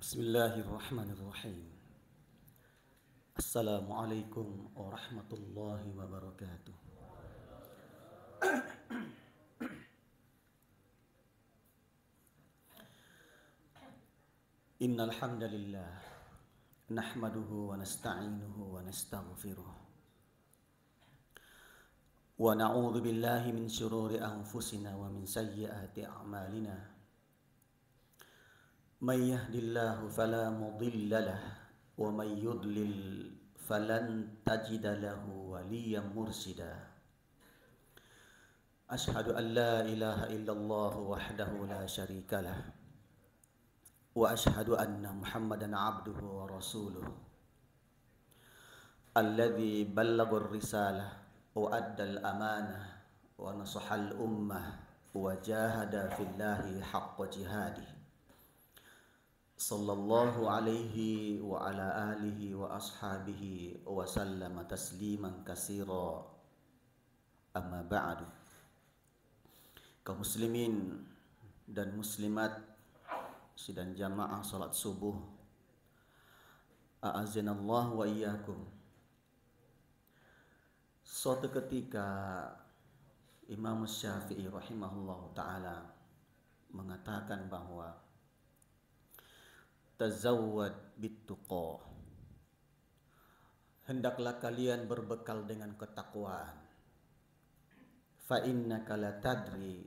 Bismillahirrahmanirrahim. Assalamualaikum warahmatullahi wabarakatuh. Innal hamdalillah nahmaduhu wa nasta'inuhu wa nastaghfiruh wa na'udzu billahi min shururi anfusina wa min sayyiati a'malina. May yahdihillahu fala mudilla lahu wa may yudlil falan tajida lahu waliyyan mursyida. Ashhadu an la ilaha illallah wahdahu la syarika lah wa ashhadu anna Muhammadan abduhu wa rasuluh alladzi ballaghar risalah wa addal amanah wa nasahal ummah wa jahada fillahi haqqa jihadih sallallahu alaihi wa ala alihi wa ashabihi wa sallama tasliman katsira. Amma ba'du. Kaum muslimin dan muslimat sidang jamaah salat subuh, a'azinallahu wa iyyakum. Suatu ketika Imam Syafi'i rahimahullahu ta'ala mengatakan bahwa tazawwad bittuqa, hendaklah kalian berbekal dengan ketakwaan. Fa innaka la tadri,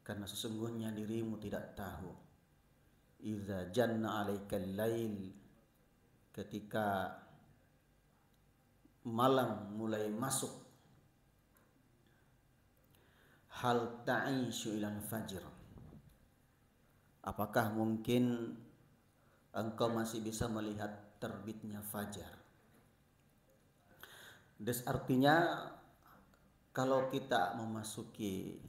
karena sesungguhnya dirimu tidak tahu. Idza janna 'alaikal lail, ketika malam mulai masuk, hal ta'ishu ilal fajr, apakah mungkin engkau masih bisa melihat terbitnya fajar? Artinya kalau kita memasuki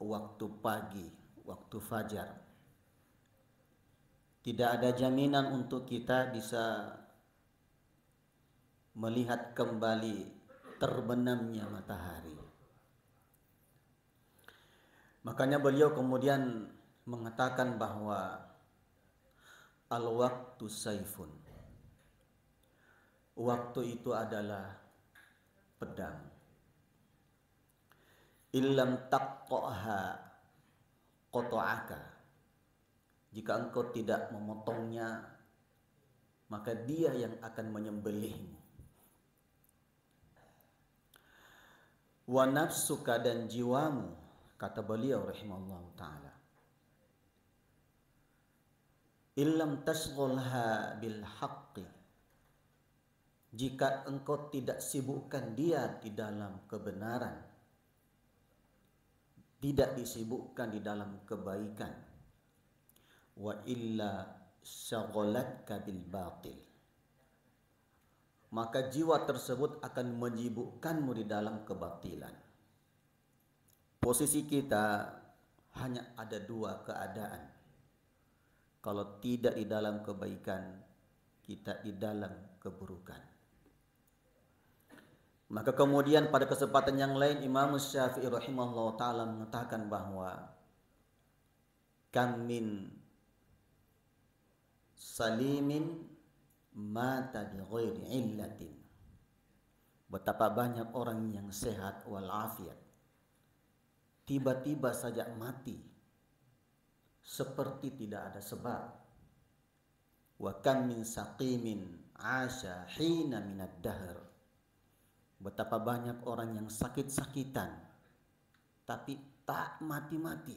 waktu pagi, waktu fajar, tidak ada jaminan untuk kita bisa melihat kembali terbenamnya matahari. Makanya beliau kemudian mengatakan bahwa al-waqtu saifun, waktu itu adalah pedang. Illam taqtaha qata'aka, jika engkau tidak memotongnya, maka dia yang akan menyembelihmu. Wa nafsuka, dan jiwamu, kata beliau rahimahullahu ta'ala, illam tashghulha bil haqqi, jika engkau tidak sibukkan dia di dalam kebenaran, tidak disibukkan di dalam kebaikan, wa illa syaghalatka bil batil, maka jiwa tersebut akan menyibukkanmu di dalam kebatilan. Posisi kita hanya ada dua keadaan. Kalau tidak di dalam kebaikan, kita di dalam keburukan. Maka kemudian pada kesempatan yang lain Imam Syafi'i rahimahullah ta'ala mengatakan bahwa kam min salimin mata bi ghairi illatin, betapa banyak orang yang sehat walafiat tiba-tiba saja mati seperti tidak ada sebab. Wa kam min saqimin asha hina minad dahr, betapa banyak orang yang sakit-sakitan tapi tak mati-mati,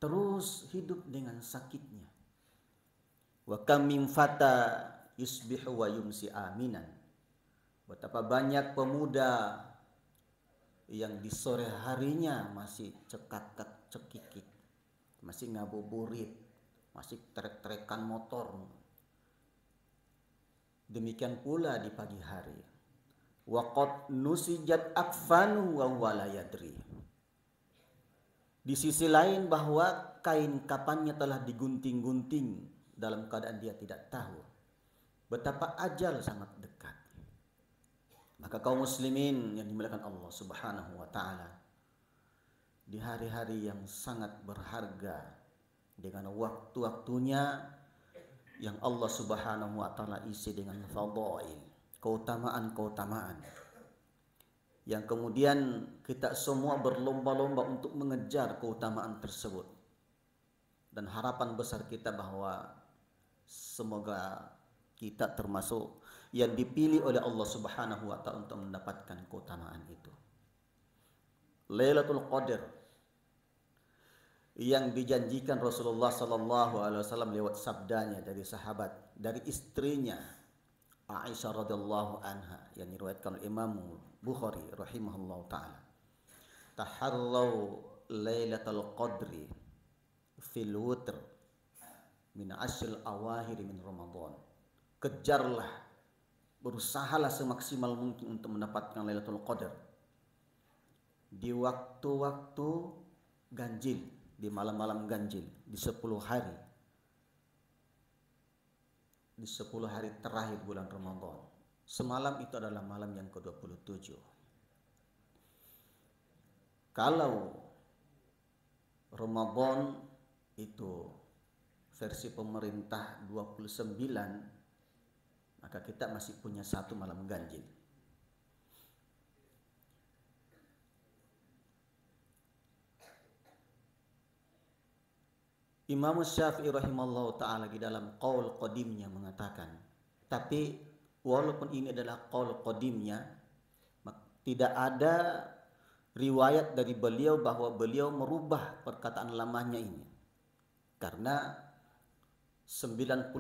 terus hidup dengan sakitnya. Wa kam min fata yusbihu wa yumsi aminan, betapa banyak pemuda yang di sore harinya masih cekakak cekikik, masih ngabuburit, masih trek-trekan motor. Demikian pula di pagi hari. Waqad nusijat akfanu wa wala yadri, di sisi lain bahwa kain kapannya telah digunting-gunting dalam keadaan dia tidak tahu betapa ajal sangat dekat. Maka kaum muslimin yang dimuliakan Allah Subhanahu wa ta'ala, di hari-hari yang sangat berharga, dengan waktu-waktunya yang Allah Subhanahu wa taala isi dengan fadhail, keutamaan-keutamaan yang kemudian kita semua berlomba-lomba untuk mengejar keutamaan tersebut. Dan harapan besar kita bahwa semoga kita termasuk yang dipilih oleh Allah Subhanahu wa taala untuk mendapatkan keutamaan itu. Lailatul Qadar yang dijanjikan Rasulullah sallallahu alaihi wasallam lewat sabdanya dari sahabat, dari istrinya Aisyah radhiyallahu anha yang diriwayatkan oleh Imam Bukhari rahimahullahu taala. Taharraw Lailatul Qadri fil witr min ashril awahir min Ramadan. Kejarlah, berusahalah semaksimal mungkin untuk mendapatkan Lailatul Qadar di waktu-waktu ganjil, di malam-malam ganjil, di 10 hari. Di 10 hari terakhir bulan Ramadan. Semalam itu adalah malam yang ke-27. Kalau Ramadan itu versi pemerintah 29, maka kita masih punya satu malam ganjil. Imam Syafi'i rahimahullah ta'ala di dalam qaul qadimnya mengatakan, tapi walaupun ini adalah qaul qadimnya, tidak ada riwayat dari beliau bahwa beliau merubah perkataan lamanya ini. Karena 90%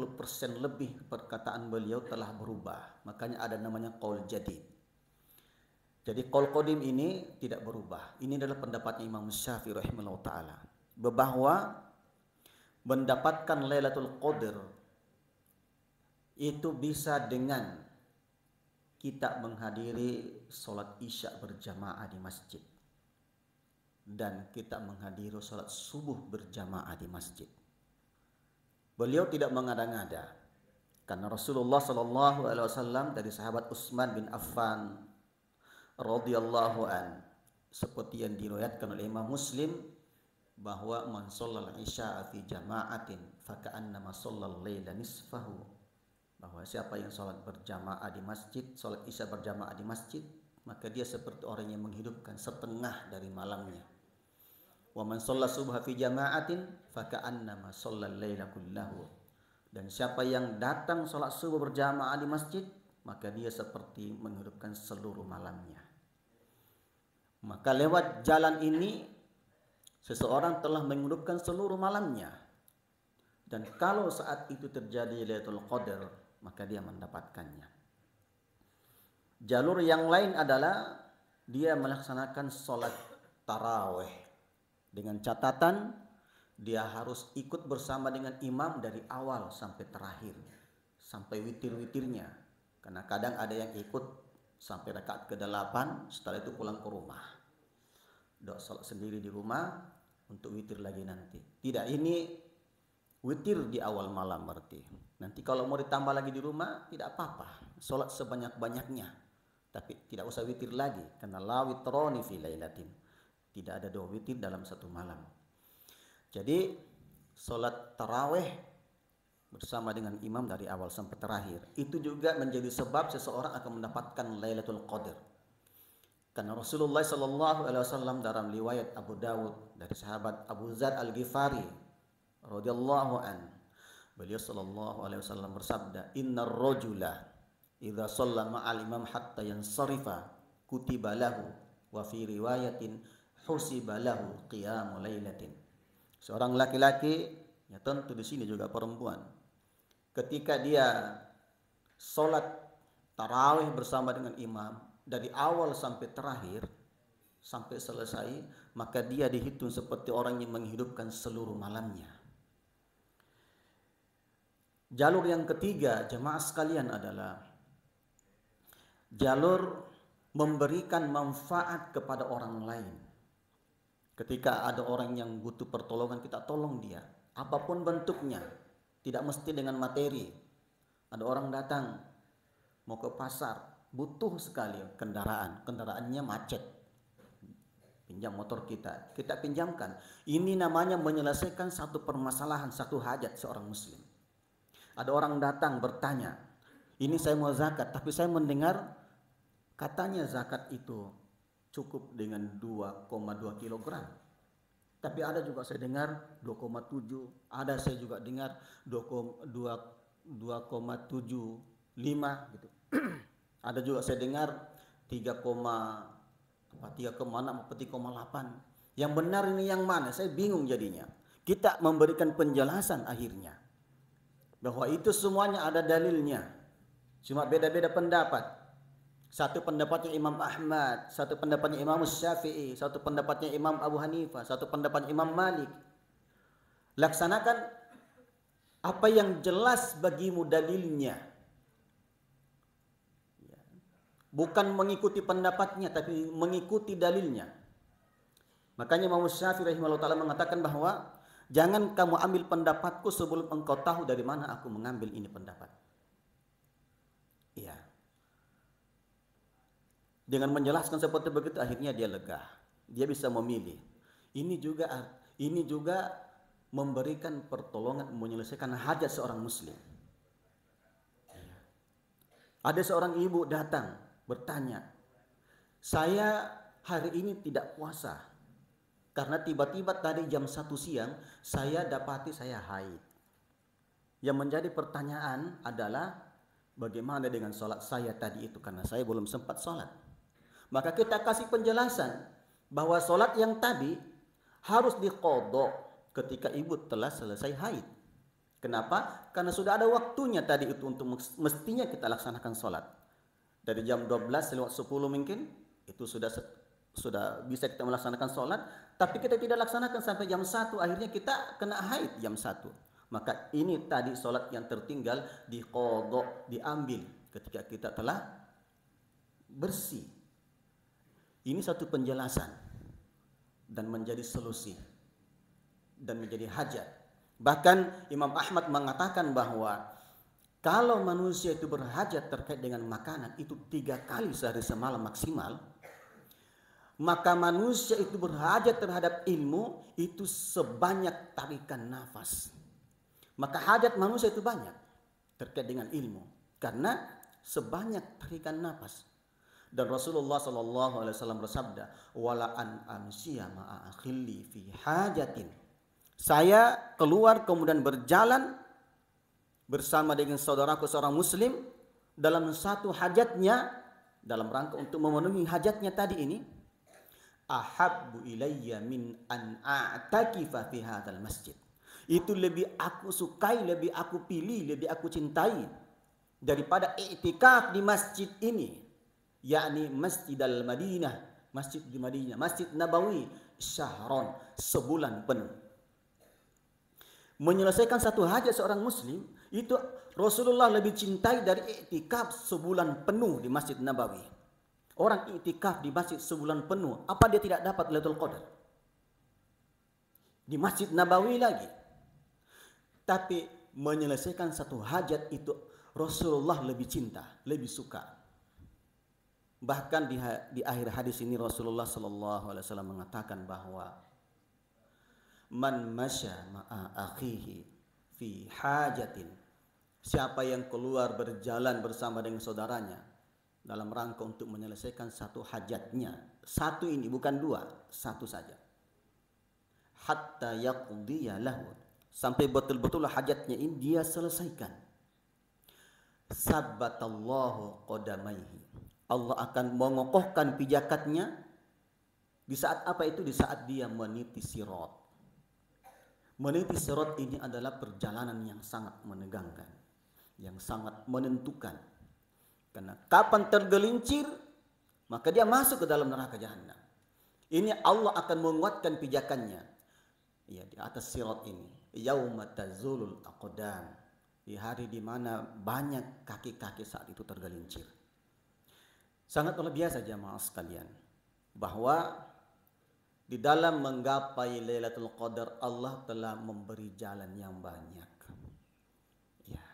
lebih perkataan beliau telah berubah. Makanya ada namanya qaul jadid. Jadi qaul qadim ini tidak berubah. Ini adalah pendapatnya Imam Syafi'i rahimahullah ta'ala, bahwa mendapatkan Lailatul Qadar itu bisa dengan kita menghadiri sholat isya berjamaah di masjid dan kita menghadiri sholat subuh berjamaah di masjid. Beliau tidak mengada-ngada, karena Rasulullah Shallallahu Alaihi Wasallam dari sahabat Utsman bin Affan radhiyallahu an, seperti yang diriwayatkan oleh Imam Muslim, bahwa man shallal isya fi jama'atin faka'annama shallal laila nisfahu, bahwa siapa yang sholat berjamaah di masjid, sholat isya berjamaah di masjid, maka dia seperti orang yang menghidupkan setengah dari malamnya. Wa man shalla subha fi jama'atin faka'annama shallal laila kullahu, dan siapa yang datang sholat subuh berjamaah di masjid, maka dia seperti menghidupkan seluruh malamnya. Maka lewat jalan ini seseorang telah menghidupkan seluruh malamnya. Dan kalau saat itu terjadi Lailatul Qadar, maka dia mendapatkannya. Jalur yang lain adalah dia melaksanakan sholat tarawih, dengan catatan dia harus ikut bersama dengan imam dari awal sampai terakhir, sampai witir-witirnya. Karena kadang ada yang ikut sampai rakaat ke-8, setelah itu pulang ke rumah, doa sholat sendiri di rumah untuk witir lagi nanti. Tidak, ini witir di awal malam berarti. Nanti kalau mau ditambah lagi di rumah tidak apa-apa, sholat sebanyak-banyaknya, tapi tidak usah witir lagi, karena la witroni fi lailatin, tidak ada dua witir dalam satu malam. Jadi sholat tarawih bersama dengan imam dari awal sampai terakhir itu juga menjadi sebab seseorang akan mendapatkan Lailatul Qadar. Karena Rasulullah Sallallahu Alaihi Wasallam dalam riwayat Abu Dawud dari sahabat Abu Dzar Al-Ghifari radhiyallahu an, beliau Sallallahu Alaihi Wasallam bersabda, Innar rajula idza shalla ma'al imam hatta yansarifa kutiba lahu, wa fi riwayatin husiba lahu qiyamul lailatin. Seorang laki-laki, ya tentu di sini juga perempuan, ketika dia sholat tarawih bersama dengan imam dari awal sampai terakhir, sampai selesai, maka dia dihitung seperti orang yang menghidupkan seluruh malamnya. Jalur yang ketiga, jemaah sekalian, adalah jalur memberikan manfaat kepada orang lain. Ketika ada orang yang butuh pertolongan, kita tolong dia, apapun bentuknya, tidak mesti dengan materi. Ada orang datang mau ke pasar, butuh sekali kendaraannya macet, pinjam motor kita pinjamkan. Ini namanya menyelesaikan satu permasalahan, satu hajat seorang muslim. Ada orang datang bertanya, ini saya mau zakat, tapi saya mendengar katanya zakat itu cukup dengan 2,2 kilogram. Tapi ada juga saya dengar 2,7, ada saya juga dengar 2,75 gitu. Ada juga saya dengar 3,6 atau 3,8. Yang benar ini yang mana? Saya bingung jadinya. Kita memberikan penjelasan akhirnya bahwa itu semuanya ada dalilnya. Cuma beda-beda pendapat. Satu pendapatnya Imam Ahmad, satu pendapatnya Imam Syafi'i, satu pendapatnya Imam Abu Hanifah, satu pendapatnya Imam Malik. Laksanakan apa yang jelas bagimu dalilnya. Bukan mengikuti pendapatnya, tapi mengikuti dalilnya. Makanya Imam Syafi'i rahimahullah ta'ala mengatakan bahwa jangan kamu ambil pendapatku sebelum engkau tahu dari mana aku mengambil ini pendapat. Iya. Dengan menjelaskan seperti begitu akhirnya dia lega. Dia bisa memilih. Ini juga memberikan pertolongan menyelesaikan hajat seorang muslim. Ada seorang ibu datang bertanya, saya hari ini tidak puasa karena tiba-tiba tadi jam 1 siang saya dapati saya haid. Yang menjadi pertanyaan adalah bagaimana dengan sholat saya tadi itu karena saya belum sempat sholat. Maka kita kasih penjelasan bahwa sholat yang tadi harus diqadha ketika ibu telah selesai haid. Kenapa? Karena sudah ada waktunya tadi itu untuk mestinya kita laksanakan sholat. Dari jam 12 lewat 10 mungkin itu sudah bisa kita melaksanakan sholat. Tapi kita tidak laksanakan sampai jam 1. Akhirnya kita kena haid jam 1. Maka ini tadi sholat yang tertinggal diqadha, diambil ketika kita telah bersih. Ini satu penjelasan dan menjadi solusi dan menjadi hajat. Bahkan Imam Ahmad mengatakan bahwa kalau manusia itu berhajat terkait dengan makanan itu 3 kali sehari semalam maksimal, maka manusia itu berhajat terhadap ilmu itu sebanyak tarikan nafas. Maka hajat manusia itu banyak terkait dengan ilmu karena sebanyak tarikan nafas. Dan Rasulullah SAW bersabda, wala an amsiya ma'a akhilli fi hajatin. Saya keluar kemudian berjalan bersama dengan saudaraku seorang muslim dalam satu hajatnya, dalam rangka untuk memenuhi hajatnya tadi ini, ahabbu ilayya min an a'takifa fi hadzal masjid. Itu lebih aku sukai, lebih aku pilih, lebih aku cintai daripada i'tikaf di masjid ini, yakni Masjid al-Madinah, masjid di Madinah, Masjid Nabawi, syahron, sebulan penuh. Menyelesaikan satu hajat seorang muslim itu Rasulullah lebih cintai dari i'tikaf sebulan penuh di Masjid Nabawi. Orang i'tikaf di masjid sebulan penuh, apa dia tidak dapat Lailatul Qadar? Di Masjid Nabawi lagi. Tapi menyelesaikan satu hajat itu Rasulullah lebih cinta, lebih suka. Bahkan di akhir hadis ini Rasulullah SAW mengatakan bahwa man masya ma'a akhihi fi hajatin, siapa yang keluar berjalan bersama dengan saudaranya dalam rangka untuk menyelesaikan satu hajatnya, satu ini bukan 2, satu saja, hatta yaqdiya lahu, sampai betul-betul hajatnya ini dia selesaikan, sabbatallahu qadamaihi, Allah akan mengokohkan pijakatnya. Di saat apa itu? Di saat dia meniti sirat. Meniti sirat ini adalah perjalanan yang sangat menegangkan, yang sangat menentukan. Karena kapan tergelincir, maka dia masuk ke dalam neraka jahanam. Ini Allah akan menguatkan pijakannya. Ya, di atas sirat ini. Yauma tazulul aqdam. Di hari di mana banyak kaki-kaki saat itu tergelincir. Sangat luar biasa jamaah sekalian, bahwa di dalam menggapai Lailatul Qadar Allah telah memberi jalan yang banyak. Ya.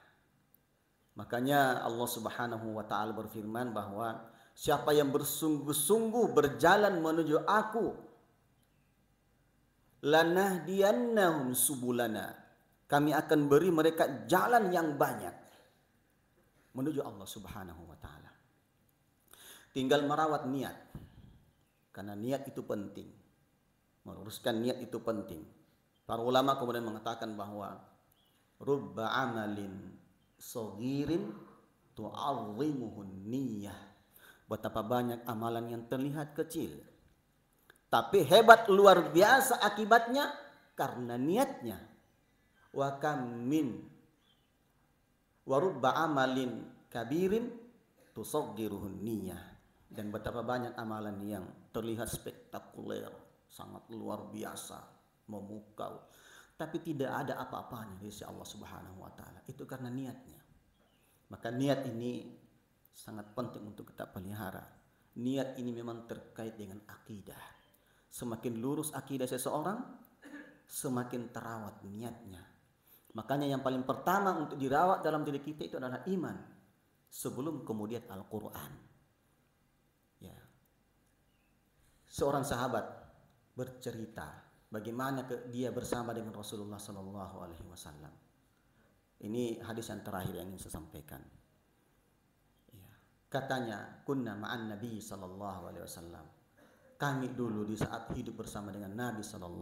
Makanya Allah Subhanahu wa taala berfirman bahwa siapa yang bersungguh-sungguh berjalan menuju aku, lanahdiyannahum subulana, Kami akan beri mereka jalan yang banyak menuju Allah Subhanahu wa taala. Tinggal merawat niat. Karena niat itu penting. Meluruskan niat itu penting. Para ulama kemudian mengatakan bahwa rubba amalin saghirin tu'azzimuhun niyah. Betapa banyak amalan yang terlihat kecil, tapi hebat luar biasa akibatnya karena niatnya. Wa kam min wa rubba amalin kabirin tusaggiruhun niyah. Dan betapa banyak amalan yang terlihat spektakuler, sangat luar biasa, memukau, tapi tidak ada apa-apanya di sisi Allah Subhanahu wa taala. Itu karena niatnya. Maka niat ini sangat penting untuk kita pelihara. Niat ini memang terkait dengan akidah. Semakin lurus akidah seseorang, semakin terawat niatnya. Makanya yang paling pertama untuk dirawat dalam diri kita itu adalah iman, sebelum kemudian Al-Quran. Ya. Seorang sahabat bercerita bagaimana dia bersama dengan Rasulullah SAW. Ini hadis yang terakhir yang ingin saya sampaikan. Ya. Katanya, kunna ma'an Nabi SAW. Kami dulu di saat hidup bersama dengan Nabi SAW.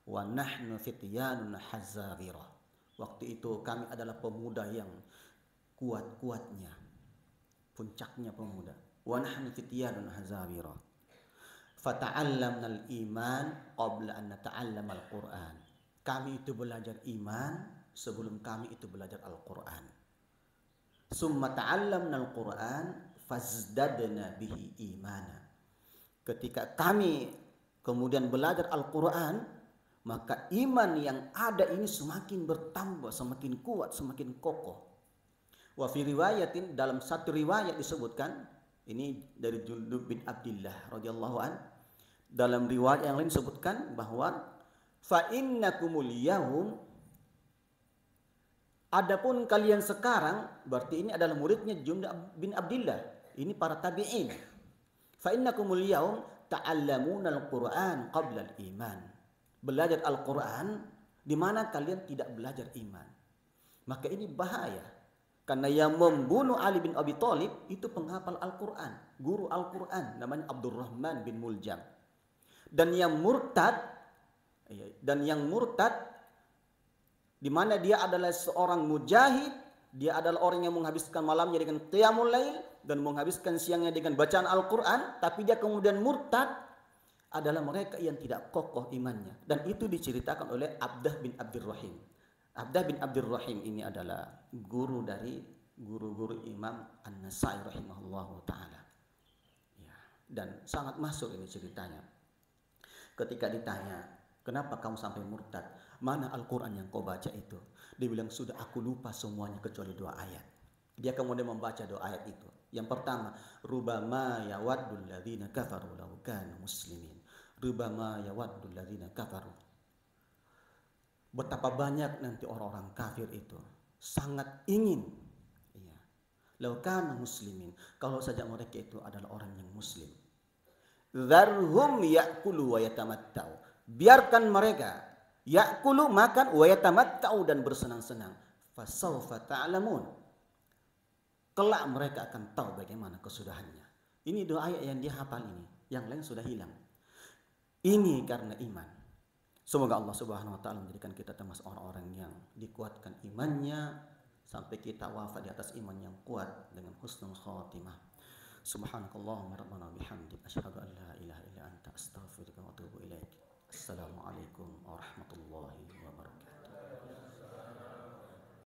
Wa nahnu fityanun hazawirah. Waktu itu kami adalah pemuda yang kuat-kuatnya, puncaknya pemuda. Wa nahnu fityanun hazawirah. Fata'allamna al-iman qabla an nata'allama al-Qur'an. Kami itu belajar iman sebelum kami itu belajar Al-Qur'an. Summa ta'allamna al-Qur'an fazdadna bihi imana. Ketika kami kemudian belajar Al-Quran, maka iman yang ada ini semakin bertambah, semakin kuat, semakin kokoh. Wa fi riwayatin, dalam satu riwayat disebutkan, ini dari Jundub bin Abdillah radhiyallahu an. Dalam riwayat yang lain disebutkan bahwa fa innakumul yaum, adapun kalian sekarang, berarti ini adalah muridnya Jundub bin Abdillah. Ini para tabi'in. Fa innakumul yaum ta'allamuna al-Qur'an qabla al-iman. Belajar Al-Qur'an di mana kalian tidak belajar iman. Maka ini bahaya. Karena yang membunuh Ali bin Abi Thalib itu penghafal Al-Quran, guru Al-Quran, namanya Abdurrahman bin Muljam. Dan yang murtad, di mana dia adalah seorang mujahid, dia adalah orang yang menghabiskan malamnya dengan qiyamul lail dan menghabiskan siangnya dengan bacaan Al-Quran, tapi dia kemudian murtad, adalah mereka yang tidak kokoh imannya. Dan itu diceritakan oleh Abdah bin Abdurrahim. Abdah bin Abdurrahim ini adalah guru dari guru-guru Imam An-Nasai rahimahullahu ta'ala. Ya, dan sangat masuk ini ceritanya. Ketika ditanya, kenapa kamu sampai murtad? Mana Al-Quran yang kau baca itu? Dia bilang, sudah aku lupa semuanya kecuali 2 ayat. Dia kemudian membaca 2 ayat itu. Yang pertama, rubama yawaddul ladzina kafaru law kanu muslimin. Rubama yawaddul ladzina kafaru. Betapa banyak nanti orang-orang kafir itu sangat ingin, ya, law kanu muslimin, kalau saja mereka itu adalah orang yang muslim. Dzarhum ya'kulu wa yatamatta'u. Biarkan mereka ya'kulu, makan, wa yatamatta'u, dan bersenang-senang. Fasawfa ta'lamun. Kelak mereka akan tahu bagaimana kesudahannya. Ini 2 ayat yang dia hafal ini, yang lain sudah hilang. Ini karena iman. Semoga Allah Subhanahu wa taala menjadikan kita termasuk orang-orang yang dikuatkan imannya sampai kita wafat di atas iman yang kuat dengan husnul khatimah. Subhanakallahumma rabbana bihamdik asyhadu an la ilaha illa anta astaghfiruka wa atubu ilaik. Assalamualaikum warahmatullahi wabarakatuh.